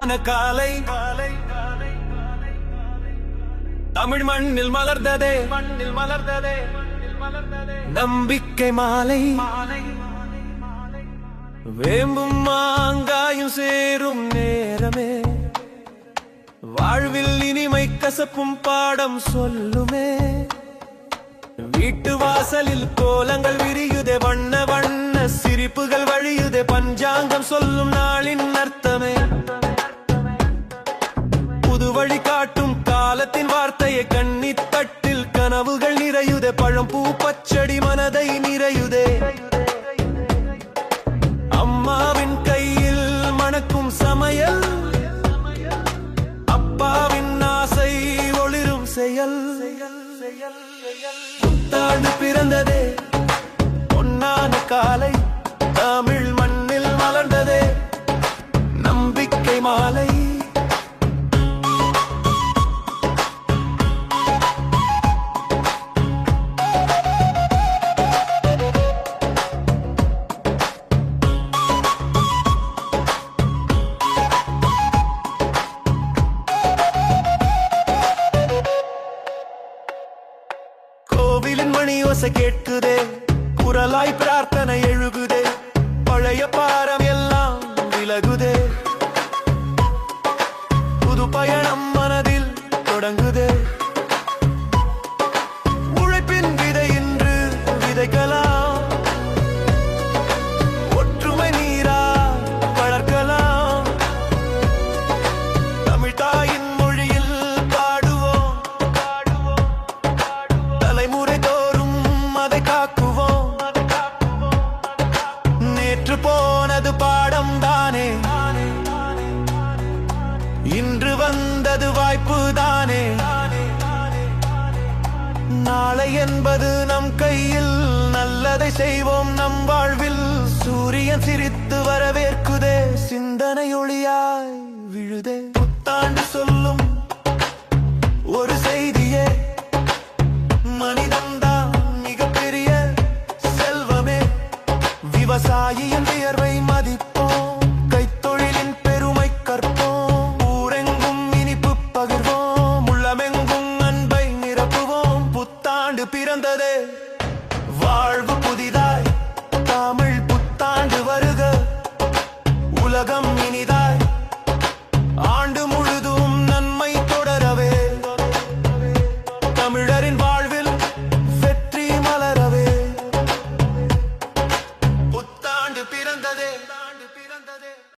காலை தமிழ் மண்ணில் மலர்ந்ததே நம்பிக்கை மாலை வேம்பும் மாங்காயும் சேரும் நேரமே வாழ்வில் இனிமை கசப்பும் பாடம் சொல்லுமே வீட்டு வாசலில் கோலங்கள் விரியுதே வண்ண வண்ண சிரிப்புகள் வழியுதே பஞ்சாங்கம் சொல்லும் நாளின் அர்த்தமே புது வழி காட்டும் காலத்தின் வார்த்தையை கண்ணி தட்டில் கனவுகள் நிறையுதே பழம் பூ பச்சடி மனதை நிறையுதே அம்மாவின் கையில் மணக்கும் சமையல் அப்பாவின் ஆசை ஒளிரும் செயல் புத்தாண்டு பிறந்ததே பொன்னான காலை தமிழ் மண்ணில் மலர்ந்ததே நம்பிக்கை மாலை கோவிலின் மணி ஓசை கேட்குதே குரலாய் பிரார்த்தனை எழுகுதே பழைய பாரம் எல்லாம் விலகுதே புது பயணம் மனதில் தொடங்குதே உழைப்பின் விதை இன்று விதைக்கலாம் ஒற்றுமை நீரா வளர்க்கலாம் தமிழ் தாயின் மொழியில் பாடுவோம் தலைமுறை தோறும் அதை காக்குவோம் நேற்று போனது பாடம் தானே இன்று வந்தது வாய்ப்பு தானே நாளை என்பது நம் கையில் நல்லதை செய்வோம் நம் வாழ்வில் சூரியன் சிரித்து வரவேற்குதே சிந்தனை ஒளியாய் விழுதே புத்தாண்டு சொல்லும் ஒரு செய்தியே மனிதன்தான் மிகப்பெரிய செல்வமே விவசாயியின் வியர்வை மதிப்போம் கைத்தொழிலின் பெருமை கற்போம் ஊரெங்கும் இனிப்பு பகிர்வோம் உள்ளமெங்கும் அன்பை நிரப்புவோம் புத்தாண்டு பிறந்ததே வாழ்வு புதிதாய் தமிழ் புத்தாண்டு வருக உலகம் இனிதாய்